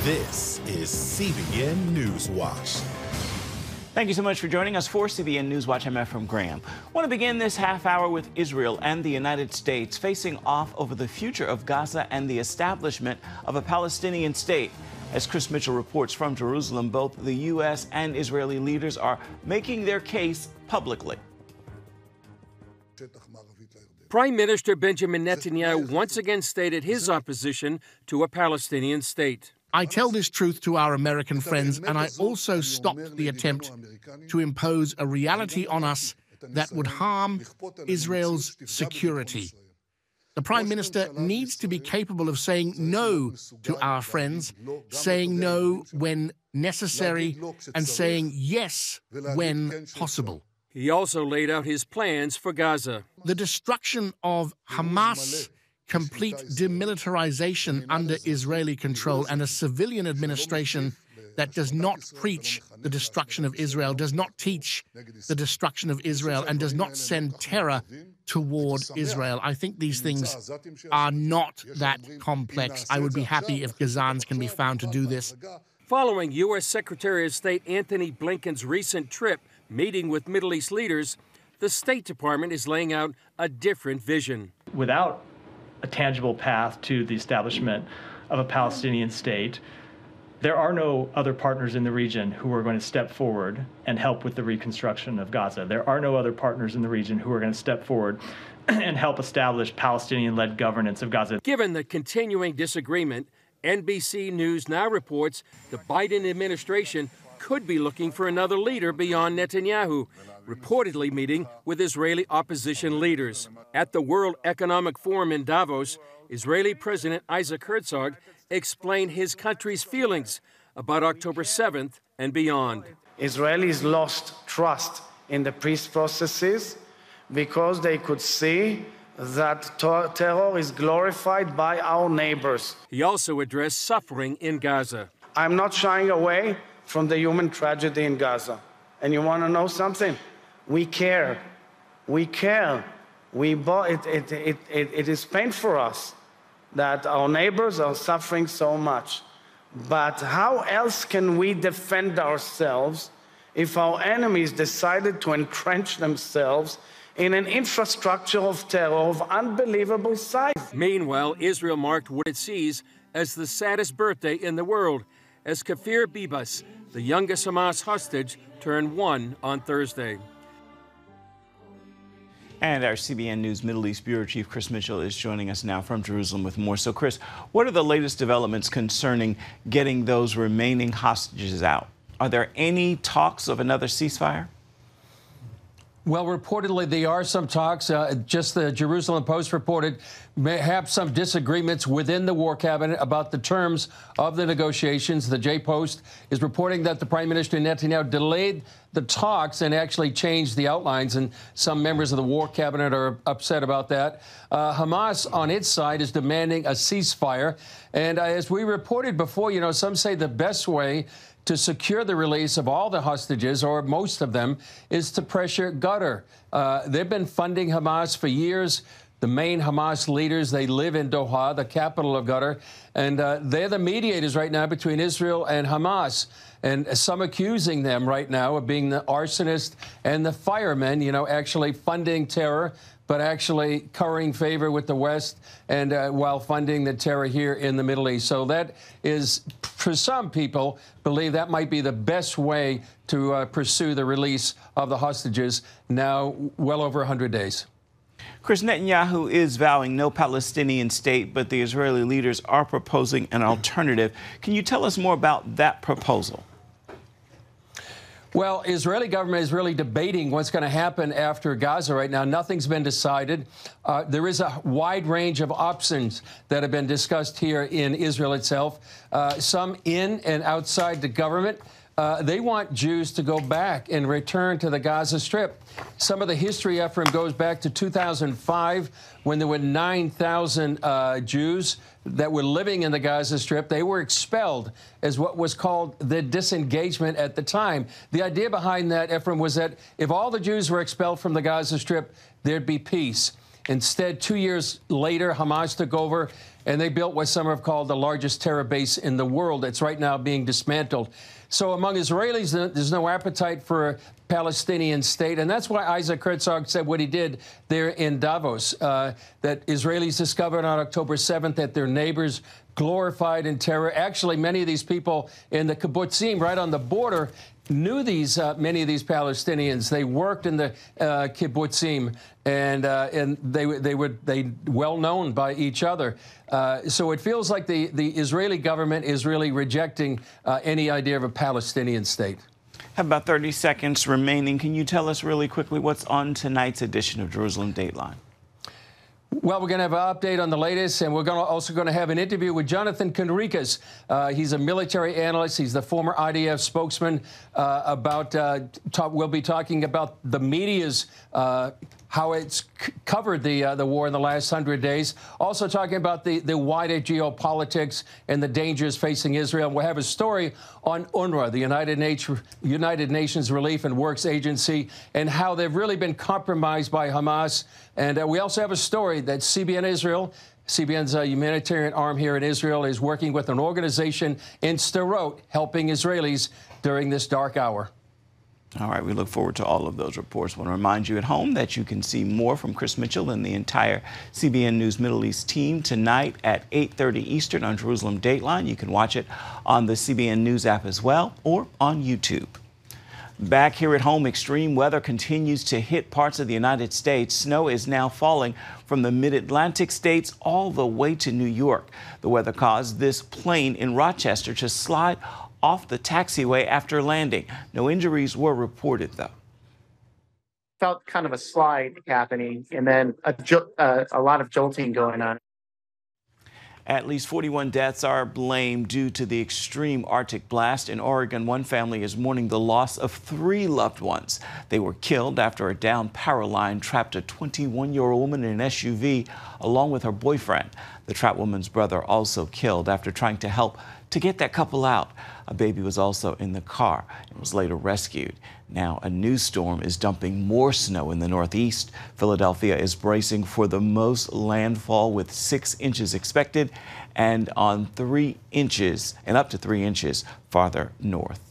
This is CBN Newswatch. Thank you so much for joining us for CBN Newswatch. I'm Ephraim Graham. I want to begin this half hour with Israel and the United States facing off over the future of Gaza and the establishment of a Palestinian state. As Chris Mitchell reports from Jerusalem, both the U.S. and Israeli leaders are making their case publicly. Prime Minister Benjamin Netanyahu once again stated his opposition to a Palestinian state. I tell this truth to our American friends, and I also stopped the attempt to impose a reality on us that would harm Israel's security. The Prime Minister needs to be capable of saying no to our friends, saying no when necessary, and saying yes when possible. He also laid out his plans for Gaza. The destruction of Hamas, complete demilitarization under Israeli control, and a civilian administration that does not preach the destruction of Israel, does not teach the destruction of Israel, and does not send terror toward Israel. I think these things are not that complex. I would be happy if Gazans can be found to do this. Following U.S. Secretary of State Antony Blinken's recent trip meeting with Middle East leaders, the State Department is laying out a different vision. Without a tangible path to the establishment of a Palestinian state, there are no other partners in the region who are going to step forward and help with the reconstruction of Gaza. There are no other partners in the region who are going to step forward and help establish Palestinian-led governance of Gaza. Given the continuing disagreement, NBC News now reports the Biden administration could be looking for another leader beyond Netanyahu, reportedly meeting with Israeli opposition leaders. At the World Economic Forum in Davos, Israeli President Isaac Herzog explained his country's feelings about October 7th and beyond. Israelis lost trust in the peace processes because they could see that terror is glorified by our neighbors. He also addressed suffering in Gaza. I'm not shying away from the human tragedy in Gaza. And you want to know something? We care. We care. It is pain for us that our neighbors are suffering so much. But how else can we defend ourselves if our enemies decided to entrench themselves in an infrastructure of terror of unbelievable size? Meanwhile, Israel marked what it sees as the saddest birthday in the world, as Kafir Bibas, the youngest Hamas hostage, turned 1 on Thursday. And our CBN News Middle East Bureau Chief Chris Mitchell is joining us now from Jerusalem with more. So, Chris, what are the latest developments concerning getting those remaining hostages out? Are there any talks of another ceasefire? Well, reportedly, there are some talks. Just the Jerusalem Post reported may have some disagreements within the war cabinet about the terms of the negotiations. The J-Post is reporting that the Prime Minister Netanyahu delayed the talks and actually changed the outlines, and some members of the war cabinet are upset about that. Hamas, on its side, is demanding a ceasefire. And as we reported before, some say the best way to secure the release of all the hostages, or most of them, is to pressure Qatar. They've been funding Hamas for years. The main Hamas leaders, they live in Doha, the capital of Qatar, and they're the mediators right now between Israel and Hamas. And some accusing them right now of being the arsonist and the firemen, actually funding terror, but actually currying favor with the West and while funding the terror here in the Middle East. So that is, for some people, believe that might be the best way to pursue the release of the hostages now well over 100 days. Chris, Netanyahu is vowing no Palestinian state, but the Israeli leaders are proposing an alternative. Can you tell us more about that proposal? Well, Israeli government is really debating what's going to happen after Gaza right now. Nothing's been decided. There is a wide range of options that have been discussed here in Israel itself, some in and outside the government. They want Jews to go back and return to the Gaza Strip. Some of the history, Ephraim, goes back to 2005 when there were 9,000 Jews that were living in the Gaza Strip. They were expelled as what was called the disengagement at the time. The idea behind that, Ephraim, was that if all the Jews were expelled from the Gaza Strip, there'd be peace. Instead, 2 years later, Hamas took over. and they built what some have called the largest terror base in the world. It's right now being dismantled. So among Israelis, there's no appetite for a Palestinian state, and that's why Isaac Herzog said what he did there in Davos, that Israelis discovered on October 7th that their neighbors glorified in terror. Actually, many of these people in the kibbutzim, right on the border, knew many of these Palestinians. They worked in the kibbutzim, and they well known by each other. So it feels like the Israeli government is really rejecting any idea of a Palestinian state. Have about 30 seconds remaining. Can you tell us really quickly what's on tonight's edition of Jerusalem Dateline? Well, we're going to have an update on the latest, and we're also going to have an interview with Jonathan Conricas. He's a military analyst. He's the former IDF spokesman. We'll be talking about the media's how it's covered the war in the last 100 days. Also talking about the wider geopolitics and the dangers facing Israel. And we'll have a story on UNRWA, the United Nations Relief and Works Agency, and how they've really been compromised by Hamas. And we also have a story that CBN Israel, CBN's humanitarian arm here in Israel, is working with an organization in Sderot, helping Israelis during this dark hour. All right, we look forward to all of those reports. I want to remind you at home that you can see more from Chris Mitchell and the entire CBN News Middle East team tonight at 8:30 Eastern on Jerusalem Dateline. You can watch it on the CBN News app as well, or on YouTube. Back here at home, extreme weather continues to hit parts of the United States. Snow is now falling from the mid-Atlantic states all the way to New York. The weather caused this plane in Rochester to slide off the taxiway after landing. No injuries were reported, though. Felt kind of a slide happening, and then a lot of jolting going on. At least 41 deaths are blamed due to the extreme Arctic blast. In Oregon, one family is mourning the loss of 3 loved ones. They were killed after a downed power line trapped a 21-year-old woman in an SUV along with her boyfriend. The trapped woman's brother also killed after trying to help to get that couple out. A baby was also in the car and was later rescued. Now, a new storm is dumping more snow in the Northeast. Philadelphia is bracing for the most landfall with 6 inches expected and on 3 inches and up to 3 inches farther north.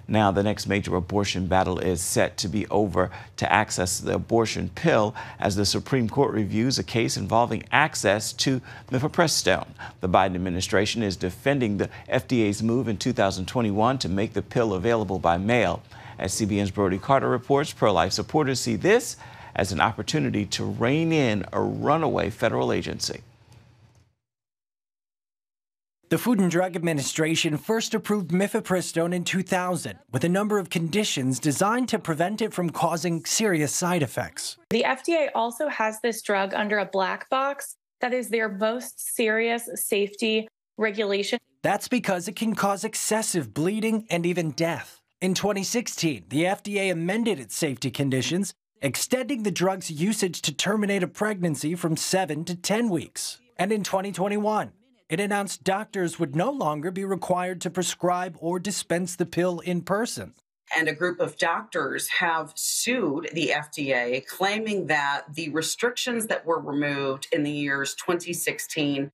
Now, the next major abortion battle is set to be over to access the abortion pill as the Supreme Court reviews a case involving access to mifepristone. The Biden administration is defending the FDA's move in 2021 to make the pill available by mail. As CBN's Brody Carter reports, pro-life supporters see this as an opportunity to rein in a runaway federal agency. The Food and Drug Administration first approved mifepristone in 2000 with a number of conditions designed to prevent it from causing serious side effects. The FDA also has this drug under a black box. That is their most serious safety regulation. That's because it can cause excessive bleeding and even death. In 2016, the FDA amended its safety conditions, extending the drug's usage to terminate a pregnancy from 7 to 10 weeks. And in 2021, it announced doctors would no longer be required to prescribe or dispense the pill in person. And a group of doctors have sued the FDA, claiming that the restrictions that were removed in the years 2016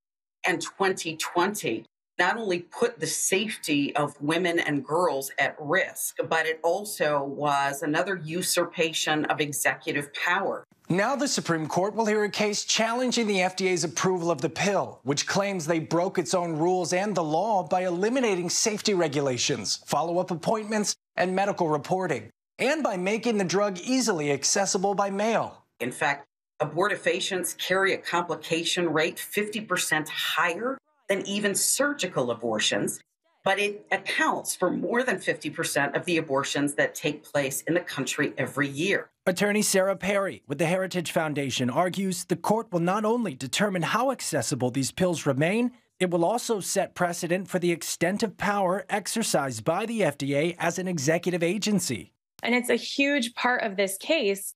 and 2020 not only put the safety of women and girls at risk, but it also was another usurpation of executive power. Now the Supreme Court will hear a case challenging the FDA's approval of the pill, which claims they broke its own rules and the law by eliminating safety regulations, follow-up appointments, and medical reporting, and by making the drug easily accessible by mail. In fact, abortifacients carry a complication rate 50% higher than even surgical abortions, but it accounts for more than 50% of the abortions that take place in the country every year. Attorney Sarah Perry with the Heritage Foundation argues the court will not only determine how accessible these pills remain, it will also set precedent for the extent of power exercised by the FDA as an executive agency. And it's a huge part of this case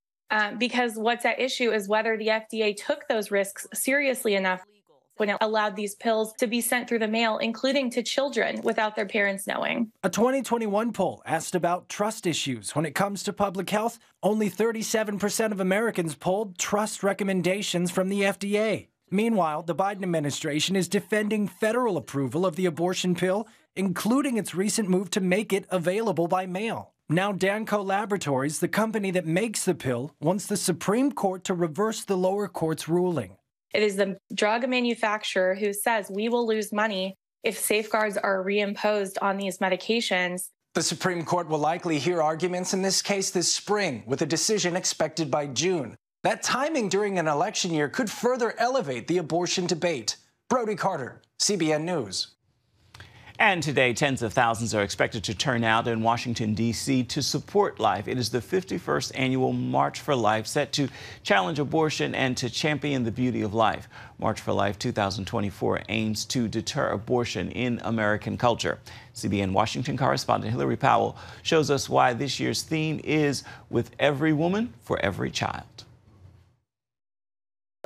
because what's at issue is whether the FDA took those risks seriously enough when it allowed these pills to be sent through the mail, including to children, without their parents knowing. A 2021 poll asked about trust issues when it comes to public health. Only 37% of Americans polled trust recommendations from the FDA. Meanwhile, the Biden administration is defending federal approval of the abortion pill, including its recent move to make it available by mail. Now, Danco Laboratories, the company that makes the pill, wants the Supreme Court to reverse the lower court's ruling. It is the drug manufacturer who says we will lose money if safeguards are reimposed on these medications. The Supreme Court will likely hear arguments in this case this spring, with a decision expected by June. That timing during an election year could further elevate the abortion debate. Brody Carter, CBN News. And today, tens of thousands are expected to turn out in Washington, D.C. to support life. It is the 51st annual March for Life, set to challenge abortion and to champion the beauty of life. March for Life 2024 aims to deter abortion in American culture. CBN Washington correspondent Hillary Powell shows us why this year's theme is With Every Woman for Every Child.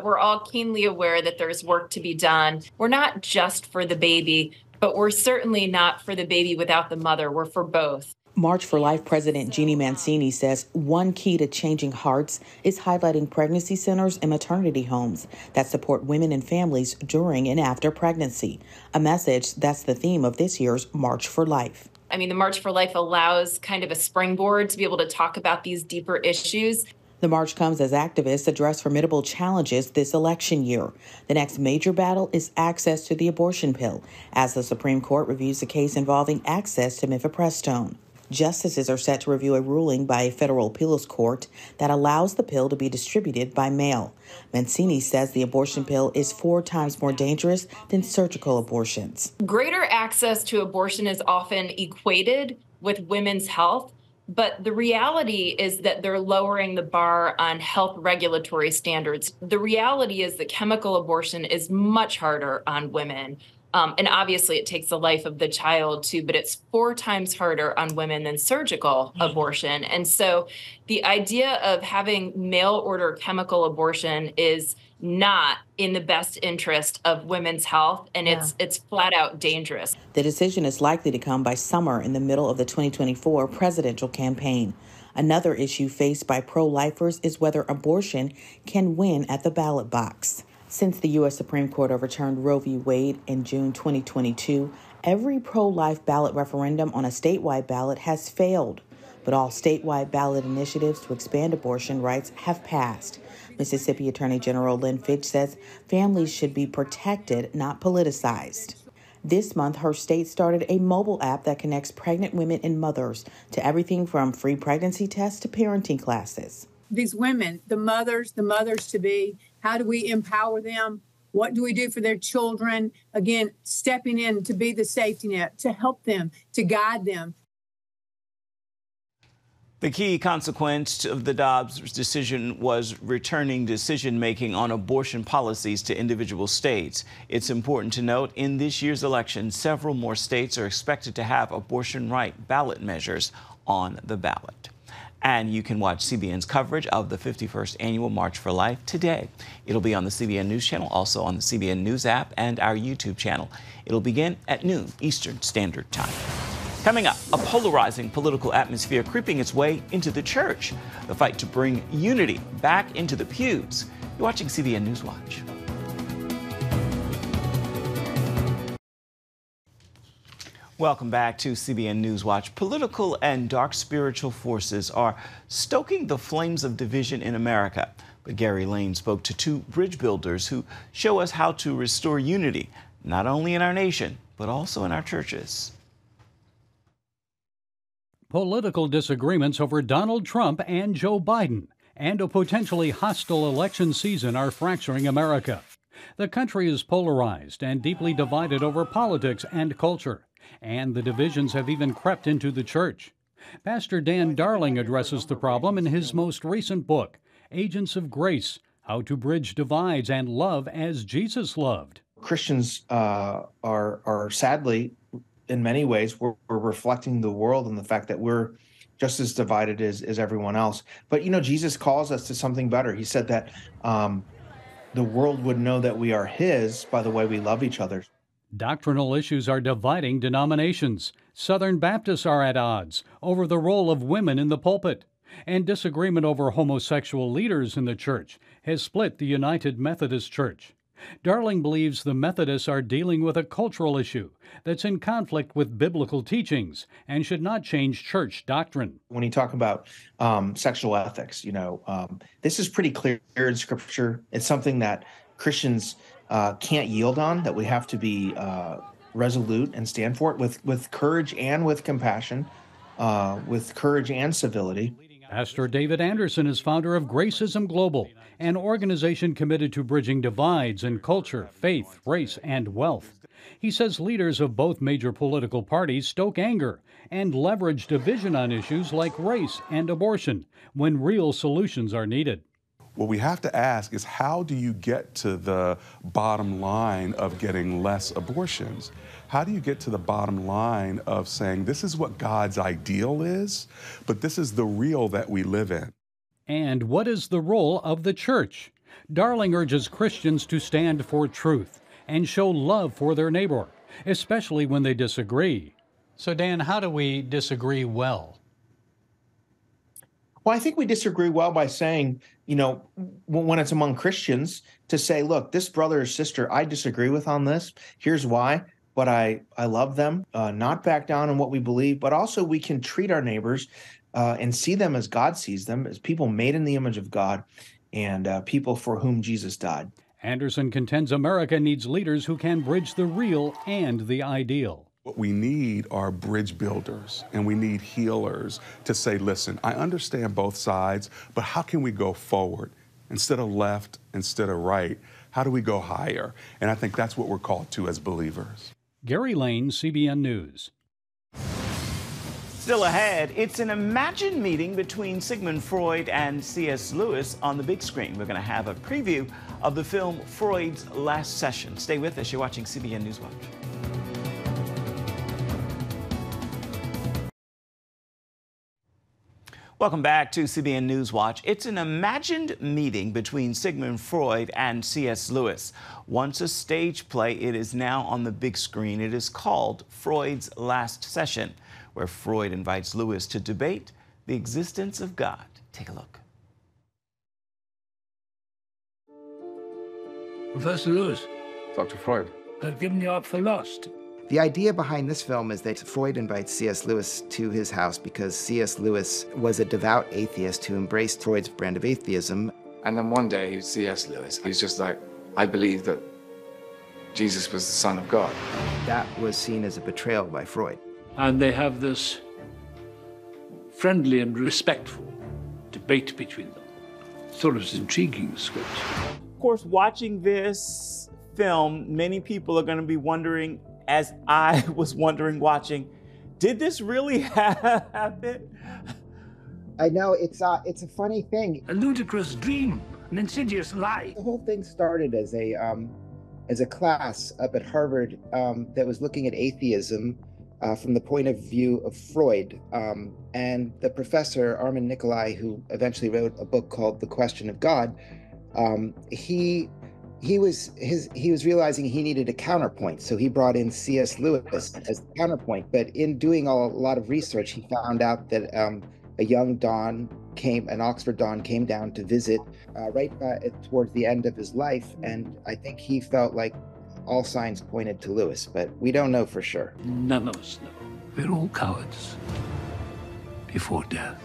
We're all keenly aware that there's work to be done. We're not just for the baby, but we're certainly not for the baby without the mother. We're for both. March for Life President Jeannie Mancini says one key to changing hearts is highlighting pregnancy centers and maternity homes that support women and families during and after pregnancy. A message that's the theme of this year's March for Life. I mean, the March for Life allows kind of a springboard to be able to talk about these deeper issues. The march comes as activists address formidable challenges this election year. The next major battle is access to the abortion pill, as the Supreme Court reviews a case involving access to mifepristone. Justices are set to review a ruling by a federal appeals court that allows the pill to be distributed by mail. Mancini says the abortion pill is 4 times more dangerous than surgical abortions. Greater access to abortion is often equated with women's health. But the reality is that they're lowering the bar on health regulatory standards. The reality is that chemical abortion is much harder on women. And obviously it takes the life of the child too, but it's 4 times harder on women than surgical abortion. And so the idea of having mail order chemical abortion is not in the best interest of women's health, and it's flat out dangerous. The decision is likely to come by summer in the middle of the 2024 presidential campaign. Another issue faced by pro-lifers is whether abortion can win at the ballot box. Since the U.S. Supreme Court overturned Roe v. Wade in June 2022, every pro-life ballot referendum on a statewide ballot has failed. But all statewide ballot initiatives to expand abortion rights have passed. Mississippi Attorney General Lynn Fitch says families should be protected, not politicized. This month, her state started a mobile app that connects pregnant women and mothers to everything from free pregnancy tests to parenting classes. These women, the mothers-to-be, how do we empower them? What do we do for their children? Again, stepping in to be the safety net, to help them, to guide them. The key consequence of the Dobbs decision was returning decision-making on abortion policies to individual states. It's important to note in this year's election, several more states are expected to have abortion right ballot measures on the ballot. And you can watch CBN's coverage of the 51st Annual March for Life today. It'll be on the CBN News Channel, also on the CBN News app and our YouTube channel. It'll begin at noon Eastern Standard Time. Coming up, a polarizing political atmosphere creeping its way into the church. The fight to bring unity back into the pews. You're watching CBN Newswatch. Welcome back to CBN Newswatch. Political and dark spiritual forces are stoking the flames of division in America. But Gary Lane spoke to 2 bridge builders who show us how to restore unity, not only in our nation, but also in our churches. Political disagreements over Donald Trump and Joe Biden and a potentially hostile election season are fracturing America. The country is polarized and deeply divided over politics and culture. And the divisions have even crept into the church. Pastor Dan Darling addresses the problem in his most recent book, Agents of Grace, How to Bridge Divides and Love as Jesus Loved. Christians are sadly, in many ways, we're reflecting the world and the fact that we're just as divided as everyone else. But, you know, Jesus calls us to something better. He said that the world would know that we are his by the way we love each other. Doctrinal issues are dividing denominations. Southern Baptists are at odds over the role of women in the pulpit. And disagreement over homosexual leaders in the church has split the United Methodist Church. Darling believes the Methodists are dealing with a cultural issue that's in conflict with biblical teachings and should not change church doctrine. When you talk about sexual ethics, this is pretty clear in Scripture. It's something that Christians can't yield on, that we have to be resolute and stand for it with courage and with compassion, with courage and civility. Pastor David Anderson is founder of Gracism Global, an organization committed to bridging divides in culture, faith, race, and wealth. He says leaders of both major political parties stoke anger and leverage division on issues like race and abortion when real solutions are needed. What we have to ask is, how do you get to the bottom line of getting less abortions? How do you get to the bottom line of saying this is what God's ideal is, but this is the real that we live in? And what is the role of the church? Darling urges Christians to stand for truth and show love for their neighbor, especially when they disagree. So, Dan, how do we disagree well? Well, I think we disagree well by saying, when it's among Christians, to say, look, this brother or sister I disagree with on this. Here's why. But I love them, not back down on what we believe, but also we can treat our neighbors and see them as God sees them, as people made in the image of God and people for whom Jesus died. Anderson contends America needs leaders who can bridge the real and the ideal. What we need are bridge builders, and we need healers to say, listen, I understand both sides, but how can we go forward? Instead of left, instead of right, how do we go higher? And I think that's what we're called to as believers. Gary Lane, CBN News. Still ahead, it's an imagined meeting between Sigmund Freud and C.S. Lewis on the big screen. We're going to have a preview of the film Freud's Last Session. Stay with us. You're watching CBN Newswatch. Welcome back to CBN Newswatch. It's an imagined meeting between Sigmund Freud and C.S. Lewis. Once a stage play, it is now on the big screen. It is called Freud's Last Session, where Freud invites Lewis to debate the existence of God. Take a look. Professor Lewis. Dr. Freud. I've given you up for lost. The idea behind this film is that Freud invites C.S. Lewis to his house because C.S. Lewis was a devout atheist who embraced Freud's brand of atheism. And then one day, C.S. Lewis, he's just like, I believe that Jesus was the Son of God. That was seen as a betrayal by Freud. And they have this friendly and respectful debate between them. Sort of intriguing script. Of course, watching this film, many people are going to be wondering, as I was wondering watching, did this really happen? I know, it's a funny thing. A ludicrous dream, an insidious lie. The whole thing started as a class up at Harvard that was looking at atheism from the point of view of Freud. And the professor, Armin Nicolai, who eventually wrote a book called The Question of God, he was realizing he needed a counterpoint, so he brought in C.S. Lewis as the counterpoint. But in doing a lot of research, he found out that a young an Oxford Don, came down to visit towards the end of his life, and I think he felt like all signs pointed to Lewis, but we don't know for sure. None of us know. We're all cowards before death.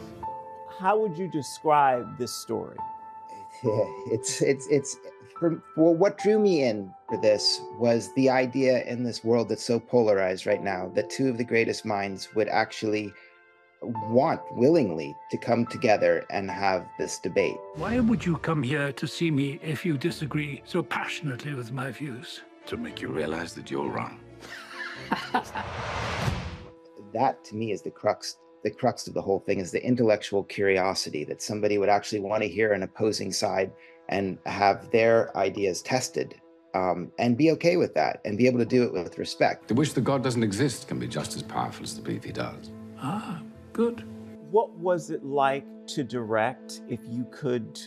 How would you describe this story? It's what drew me in for this was the idea in this world that's so polarized right now that two of the greatest minds would actually want willingly to come together and have this debate. Why would you come here to see me if you disagree so passionately with my views? To make you realize that you're wrong. That to me is the crux of the whole thing, is the intellectual curiosity that somebody would actually want to hear an opposing side and have their ideas tested, and be okay with that and be able to do it with respect. The wish that God doesn't exist can be just as powerful as the belief he does. Ah, good. What was it like to direct? If you could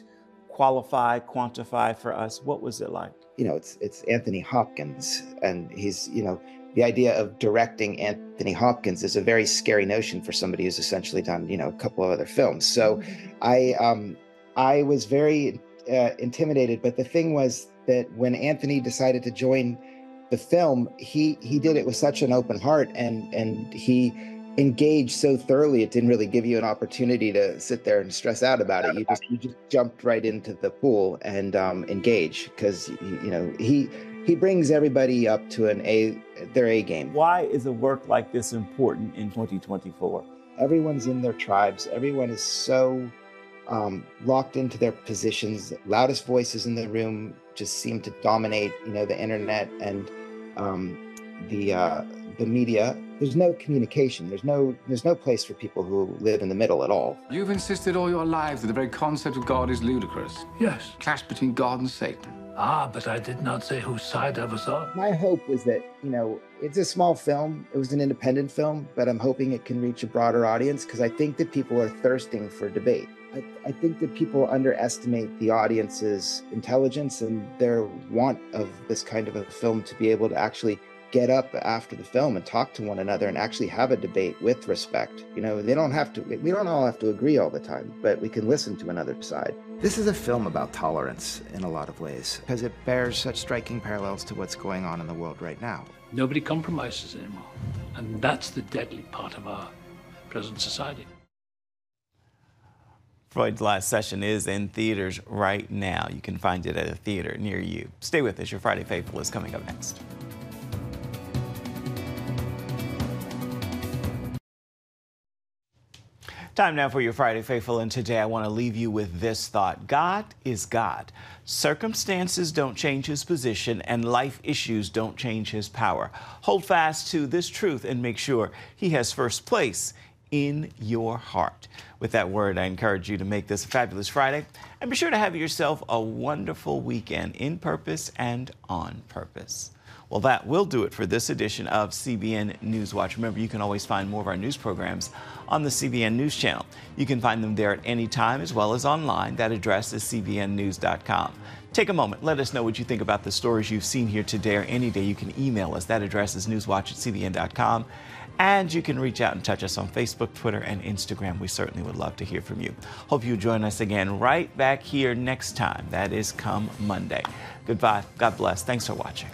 quantify for us, what was it like? It's Anthony Hopkins, and he's, the idea of directing Anthony Hopkins is a very scary notion for somebody who's essentially done, a couple of other films. So I was very intimidated, but the thing was, that when Anthony decided to join the film, he did it with such an open heart, and he engaged so thoroughly. It didn't really give you an opportunity to sit there and stress out about it. You just jumped right into the pool and engage, because he brings everybody up to their A game. Why is a work like this important in 2024? Everyone's in their tribes. Everyone is so locked into their positions. Loudest voices in the room just seem to dominate, the internet and the media. There's no communication. There's no place for people who live in the middle at all. You've insisted all your lives that the very concept of God is ludicrous. Yes. Clash between God and Satan. Ah, but I did not say whose side I was on. My hope was that, it's a small film. It was an independent film, but I'm hoping it can reach a broader audience, because I think that people are thirsting for debate. I think that people underestimate the audience's intelligence and their want of this kind of a film to be able to actually get up after the film and talk to one another and actually have a debate with respect. We don't all have to agree all the time, but we can listen to another side. This is a film about tolerance in a lot of ways, because it bears such striking parallels to what's going on in the world right now. Nobody compromises anymore. And that's the deadly part of our present society. Freud's Last Session is in theaters right now. You can find it at a theater near you. Stay with us. Your Friday Faithful is coming up next. Time now for your Friday Faithful, and today I want to leave you with this thought. God is God. Circumstances don't change his position, and life issues don't change his power. Hold fast to this truth and make sure he has first place in your heart. With that word, I encourage you to make this a fabulous Friday, and be sure to have yourself a wonderful weekend in purpose and on purpose. Well, that will do it for this edition of CBN Newswatch. Remember, you can always find more of our news programs on the CBN News channel. You can find them there at any time, as well as online. That address is cbnnews.com. Take a moment. Let us know what you think about the stories you've seen here today or any day. You can email us. That address is newswatch@cbn.com. And you can reach out and touch us on Facebook, Twitter, and Instagram. We certainly would love to hear from you. Hope you join us again right back here next time. That is come Monday. Goodbye. God bless. Thanks for watching.